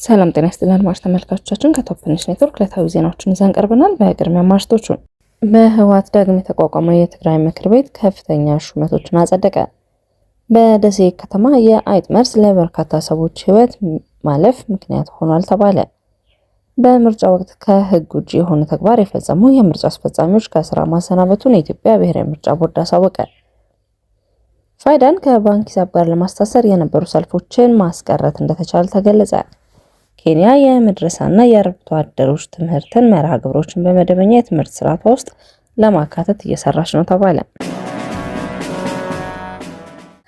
ሰላም ጤና ይስጥልን አድማጭ ተመልካቾቻችን ከቶፕ ኒውስ ኔትወርክ ዕለታዊ ዜናዎችን ይዘን ቀርበናል። በቅድሚያ ማርዕስቶቹን። በህወሓት ዳግም የተቋቋመው የትግራይ ምክር ቤት ከፍተኛ ሹመቶችን አጸደቀ። በደሴ ከተማ የአይጥ መርዝ ለበርካታ ሰዎች ህይወት ማለፍ ምክንያት ሆኗል ተባለ። በምርጫ ወቅት ከህግ ውጭ የሆነ ተግባር የፈጸሙ የምርጫ አስፈጻሚዎች ከስራ ማሰናበቱን የኢትዮጵያ ብሔራዊ ምርጫ ቦርድ አሳወቀ። ፋይዳን ከባንክ ሂሳብ ጋር ለማስተሳሰር የነበሩ ሰልፎችን ማስቀረት እንደተቻለ ተገለጸ። ኬንያ የመድረሳና የአርብቶ አደሮች ትምህርትን መርሃ ግብሮችን በመደበኛ የትምህርት ስርዓቷ ውስጥ ለማካተት እየሰራች ነው ተባለ።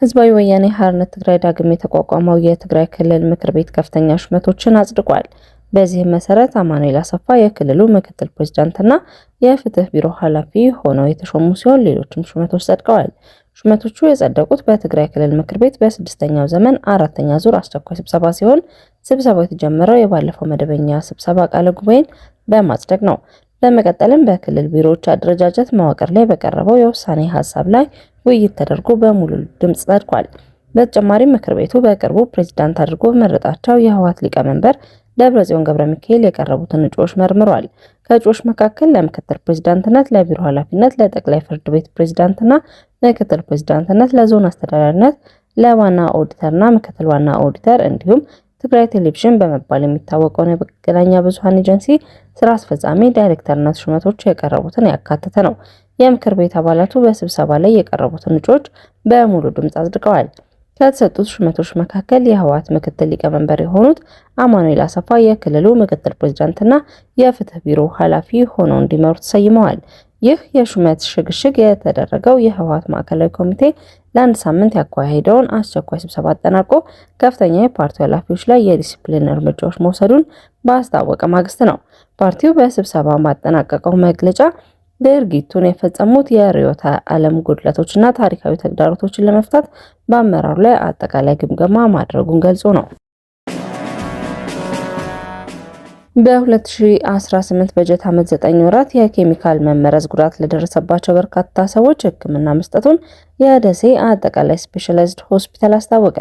ህዝባዊ ወያኔ ሓርነት ትግራይ ዳግም የተቋቋመው የትግራይ ክልል ምክር ቤት ከፍተኛ ሹመቶችን አጽድቋል። በዚህም መሰረት አማኑኤል አሰፋ የክልሉ ምክትል ፕሬዝዳንትና የፍትህ ቢሮ ኃላፊ ሆነው የተሾሙ ሲሆን ሌሎችም ሹመቶች ጸድቀዋል። ሹመቶቹ የጸደቁት በትግራይ ክልል ምክር ቤት በስድስተኛው ዘመን አራተኛ ዙር አስቸኳይ ስብሰባ ሲሆን ስብሰባው የተጀመረው የባለፈው መደበኛ ስብሰባ ቃለ ጉባኤን በማጽደቅ ነው። በመቀጠልም በክልል ቢሮዎች አደረጃጀት መዋቅር ላይ በቀረበው የውሳኔ ሀሳብ ላይ ውይይት ተደርጎ በሙሉ ድምጽ ጸድቋል። በተጨማሪም ምክር ቤቱ በቅርቡ ፕሬዝዳንት አድርጎ መረጣቸው የህወሓት ሊቀመንበር ደብረጽዮን ገብረሚካኤል የቀረቡትን እጩዎች መርምሯል። ከእጩዎች መካከል ለምክትል ፕሬዝዳንትነት፣ ለቢሮ ኃላፊነት፣ ለጠቅላይ ፍርድ ቤት ፕሬዝዳንትና ምክትል ፕሬዝዳንትነት፣ ለዞን አስተዳዳሪነት፣ ለዋና ኦዲተርና ምክትል ዋና ኦዲተር እንዲሁም ትግራይ ቴሌቪዥን በመባል የሚታወቀውን የመገናኛ ብዙሃን ኤጀንሲ ስራ አስፈጻሚ ዳይሬክተርነት ሹመቶች የቀረቡትን ያካተተ ነው። የምክር ቤት አባላቱ በስብሰባ ላይ የቀረቡትን እጩዎች በሙሉ ድምጽ አጽድቀዋል። ከተሰጡት ሹመቶች መካከል የህወሓት ምክትል ሊቀመንበር የሆኑት አማኑኤል አሰፋ የክልሉ ምክትል ፕሬዝዳንትና የፍትህ ቢሮ ኃላፊ ሆነው እንዲመሩ ተሰይመዋል። ይህ የሹመት ሽግሽግ የተደረገው የህወሓት ማዕከላዊ ኮሚቴ ለአንድ ሳምንት ያካሄደውን አስቸኳይ ስብሰባ አጠናቆ ከፍተኛ የፓርቲው ኃላፊዎች ላይ የዲሲፕሊን እርምጃዎች መውሰዱን ባስታወቀ ማግስት ነው። ፓርቲው በስብሰባው ማጠናቀቀው መግለጫ ድርጊቱን የፈጸሙት የርዕዮተ ዓለም ጉድለቶችና ታሪካዊ ተግዳሮቶችን ለመፍታት በአመራሩ ላይ አጠቃላይ ግምገማ ማድረጉን ገልጾ ነው። በ2018 በጀት ዓመት 9 ወራት የኬሚካል መመረዝ ጉዳት ለደረሰባቸው በርካታ ሰዎች ሕክምና መስጠቱን የደሴ አጠቃላይ ስፔሻላይዝድ ሆስፒታል አስታወቀ።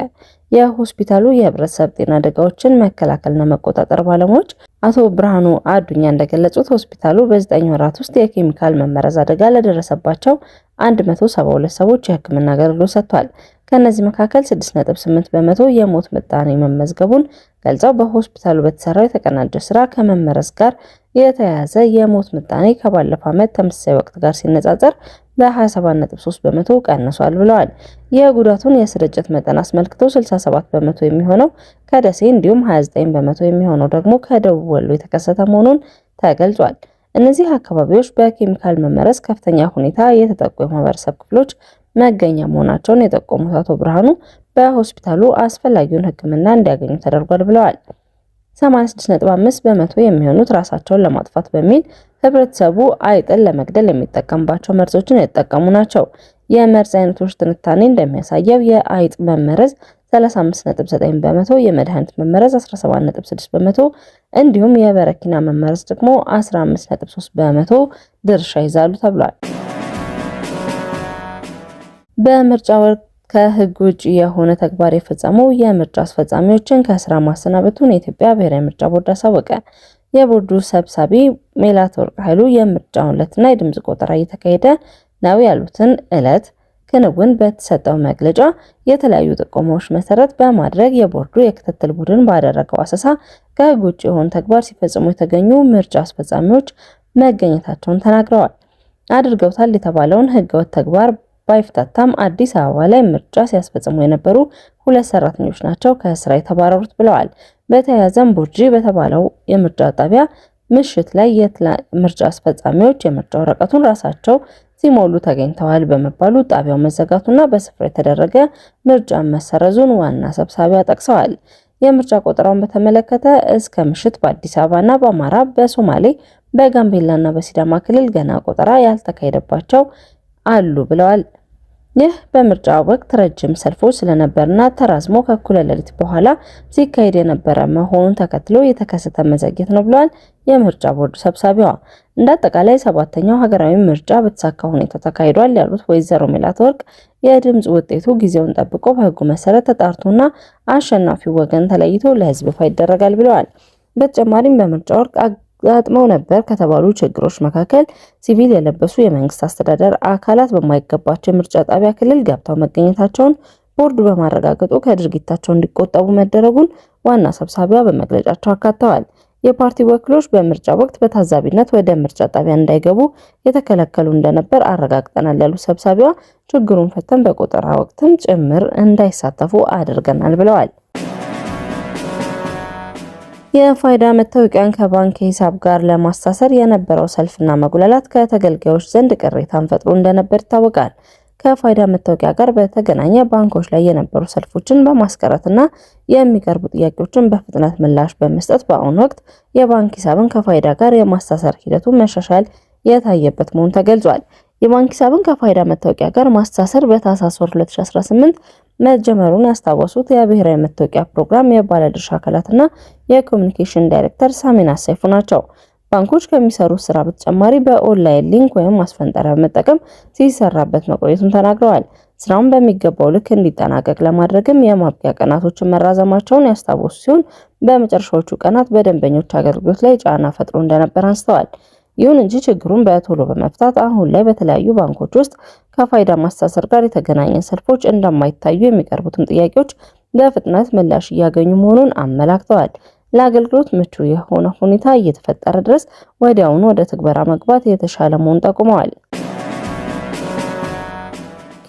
የሆስፒታሉ የህብረተሰብ ጤና አደጋዎችን መከላከልና መቆጣጠር ባለሙያዎች አቶ ብርሃኑ አዱኛ እንደገለጹት ሆስፒታሉ በ9 ወራት ውስጥ የኬሚካል መመረዝ አደጋ ለደረሰባቸው 172 ሰዎች የሕክምና አገልግሎት ሰጥቷል። ከነዚህ መካከል 6.8 በመቶ የሞት ምጣኔ መመዝገቡን ገልጸው በሆስፒታሉ በተሰራው የተቀናጀ ስራ ከመመረዝ ጋር የተያያዘ የሞት ምጣኔ ከባለፈው ዓመት ተመሳሳይ ወቅት ጋር ሲነጻጸር በ27.3 በመቶ ቀንሷል ብለዋል። የጉዳቱን የስርጭት መጠን አስመልክተው 67 በመቶ የሚሆነው ከደሴ እንዲሁም 29 በመቶ የሚሆነው ደግሞ ከደቡብ ወሎ የተከሰተ መሆኑን ተገልጿል። እነዚህ አካባቢዎች በኬሚካል መመረዝ ከፍተኛ ሁኔታ የተጠቁ የማህበረሰብ ክፍሎች መገኛ መሆናቸውን የጠቆሙት አቶ ብርሃኑ በሆስፒታሉ አስፈላጊውን ሕክምና እንዲያገኙ ተደርጓል ብለዋል። 86.5 በመቶ የሚሆኑት ራሳቸውን ለማጥፋት በሚል ህብረተሰቡ አይጥን ለመግደል የሚጠቀምባቸው መርዞችን የተጠቀሙ ናቸው። የመርዝ አይነቶች ትንታኔ እንደሚያሳየው የአይጥ መመረዝ 35.9 በመቶ፣ የመድኃኒት መመረዝ 17.6 በመቶ እንዲሁም የበረኪና መመረዝ ደግሞ 15.3 በመቶ ድርሻ ይዛሉ ተብሏል። በምርጫ ወቅት ከህግ ውጭ የሆነ ተግባር የፈጸሙ የምርጫ አስፈጻሚዎችን ከስራ ማሰናበቱን የኢትዮጵያ ብሔራዊ ምርጫ ቦርድ አሳወቀ። የቦርዱ ሰብሳቢ ሜላትወርቅ ኃይሉ የምርጫውን ዕለትና የድምጽ ቆጠራ እየተካሄደ ነው ያሉትን ዕለት ክንውን በተሰጠው መግለጫ የተለያዩ ጥቆማዎች መሰረት በማድረግ የቦርዱ የክትትል ቡድን ባደረገው አሰሳ ከህግ ውጭ የሆነ ተግባር ሲፈጽሙ የተገኙ ምርጫ አስፈጻሚዎች መገኘታቸውን ተናግረዋል። አድርገውታል የተባለውን ህገወጥ ተግባር ባይፍታታም አዲስ አበባ ላይ ምርጫ ሲያስፈጽሙ የነበሩ 2 ሰራተኞች ናቸው ከስራ የተባረሩት ብለዋል። በተያያዘም ቡርጂ በተባለው የምርጫ ጣቢያ ምሽት ላይ ምርጫ አስፈጻሚዎች የምርጫ ወረቀቱን ራሳቸው ሲሞሉ ተገኝተዋል በመባሉ ጣቢያው መዘጋቱና በስፍራ የተደረገ ምርጫ መሰረዙን ዋና ሰብሳቢዋ ጠቅሰዋል። የምርጫ ቆጠራውን በተመለከተ እስከ ምሽት በአዲስ አበባና በአማራ፣ በሶማሌ፣ በጋምቤላና በሲዳማ ክልል ገና ቆጠራ ያልተካሄደባቸው አሉ ብለዋል። ይህ በምርጫ ወቅት ረጅም ሰልፎች ስለነበርና ተራዝሞ ከእኩለ ሌሊት በኋላ ሲካሄድ የነበረ መሆኑን ተከትሎ የተከሰተ መዘግየት ነው ብለዋል የምርጫ ቦርድ ሰብሳቢዋ። እንደ አጠቃላይ 7ኛው ሀገራዊ ምርጫ በተሳካ ሁኔታ ተካሂዷል ያሉት ወይዘሮ ሜላትወርቅ የድምጽ ውጤቱ ጊዜውን ጠብቆ በሕጉ መሰረት ተጣርቶና አሸናፊው ወገን ተለይቶ ለሕዝብ ይፋ ይደረጋል ብለዋል። በተጨማሪም በምርጫ ወቅት አጋጥመው ነበር ከተባሉ ችግሮች መካከል ሲቪል የለበሱ የመንግስት አስተዳደር አካላት በማይገባቸው የምርጫ ጣቢያ ክልል ገብተው መገኘታቸውን ቦርዱ በማረጋገጡ ከድርጊታቸው እንዲቆጠቡ መደረጉን ዋና ሰብሳቢዋ በመግለጫቸው አካተዋል። የፓርቲ ወኪሎች በምርጫ ወቅት በታዛቢነት ወደ ምርጫ ጣቢያ እንዳይገቡ የተከለከሉ እንደነበር አረጋግጠናል ያሉ ሰብሳቢዋ ችግሩን ፈተን በቆጠራ ወቅትም ጭምር እንዳይሳተፉ አድርገናል ብለዋል። የፋይዳ መታወቂያን ከባንክ ሂሳብ ጋር ለማስተሳሰር የነበረው ሰልፍና መጉላላት ከተገልጋዮች ዘንድ ቅሬታን ፈጥሮ እንደነበር ይታወቃል። ከፋይዳ መታወቂያ ጋር በተገናኘ ባንኮች ላይ የነበሩ ሰልፎችን በማስቀረትና የሚቀርቡ ጥያቄዎችን በፍጥነት ምላሽ በመስጠት በአሁኑ ወቅት የባንክ ሂሳብን ከፋይዳ ጋር የማስተሳሰር ሂደቱ መሻሻል የታየበት መሆኑ ተገልጿል። የባንክ ሂሳብን ከፋይዳ መታወቂያ ጋር ማስተሳሰር በታህሳስ 2018 መጀመሩን ያስታወሱት የብሔራዊ መታወቂያ ፕሮግራም የባለድርሻ አካላትና የኮሚኒኬሽን ዳይሬክተር ሳሚና ሰይፉ ናቸው። ባንኮች ከሚሰሩት ስራ በተጨማሪ በኦንላይን ሊንክ ወይም ማስፈንጠሪያ በመጠቀም ሲሰራበት መቆየቱን ተናግረዋል። ስራውን በሚገባው ልክ እንዲጠናቀቅ ለማድረግም የማብቂያ ቀናቶችን መራዘማቸውን ያስታወሱ ሲሆን በመጨረሻዎቹ ቀናት በደንበኞች አገልግሎት ላይ ጫና ፈጥሮ እንደነበር አንስተዋል። ይሁን እንጂ ችግሩን በቶሎ በመፍታት አሁን ላይ በተለያዩ ባንኮች ውስጥ ከፋይዳ ማስተሳሰር ጋር የተገናኘ ሰልፎች እንደማይታዩ የሚቀርቡትም ጥያቄዎች በፍጥነት ምላሽ እያገኙ መሆኑን አመላክተዋል። ለአገልግሎት ምቹ የሆነ ሁኔታ እየተፈጠረ ድረስ ወዲያውኑ ወደ ትግበራ መግባት የተሻለ መሆኑን ጠቁመዋል።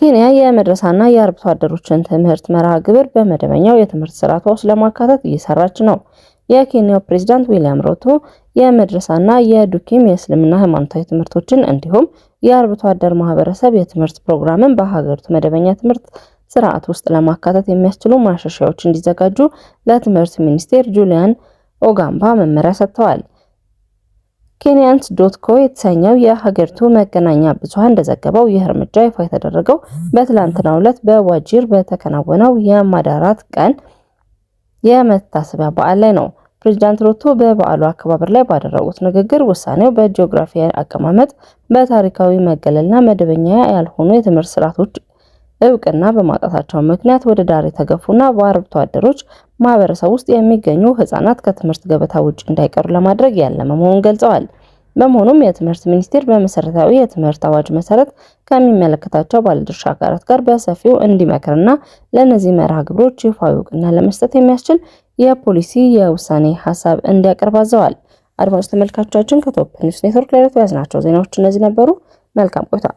ኬንያ የመድረሳና የአርብቶ አደሮችን ትምህርት መርሃ ግብር በመደበኛው የትምህርት ስርዓቷ ውስጥ ለማካተት እየሰራች ነው። የኬንያው ፕሬዝዳንት ዊሊያም ሩቶ የመድረሳና የዱኪም የእስልምና ሃይማኖታዊ ትምህርቶችን እንዲሁም የአርብቶ አደር ማህበረሰብ የትምህርት ፕሮግራምን በሀገሪቱ መደበኛ ትምህርት ስርዓት ውስጥ ለማካተት የሚያስችሉ ማሻሻያዎች እንዲዘጋጁ ለትምህርት ሚኒስቴር ጁሊያን ኦጋምባ መመሪያ ሰጥተዋል። Kenyans.co የተሰኘው የሀገሪቱ መገናኛ ብዙሃን እንደዘገበው ይህ እርምጃ ይፋ የተደረገው በትላንትናው ዕለት በዋጅር በተከናወነው የማዳራት ቀን የመታሰቢያ በዓል ላይ ነው። ፕሬዝዳንት ሩቶ በበዓሉ አከባበር ላይ ባደረጉት ንግግር ውሳኔው በጂኦግራፊያዊ አቀማመጥ፣ በታሪካዊ መገለልና መደበኛ ያልሆኑ የትምህርት ስርዓቶች እውቅና በማጣታቸው ምክንያት ወደ ዳር የተገፉና በአርብቶ አደሮች ማህበረሰብ ውስጥ የሚገኙ ህጻናት ከትምህርት ገበታ ውጭ እንዳይቀሩ ለማድረግ ያለመ መሆኑን ገልጸዋል። በመሆኑም የትምህርት ሚኒስቴር በመሰረታዊ የትምህርት አዋጅ መሰረት ከሚመለከታቸው ባለድርሻ አካላት ጋር በሰፊው እንዲመክርና ለነዚህ መርሃ ግብሮች ይፋዊ እውቅና ለመስጠት የሚያስችል የፖሊሲ የውሳኔ ሀሳብ እንዲያቀርብ አዘዋል። አድማጭ ተመልካቾቻችን ከቶፕ ኒውስ ኔትወርክ ላይ ያዝናቸው ዜናዎች እነዚህ ነበሩ። መልካም ቆይታ።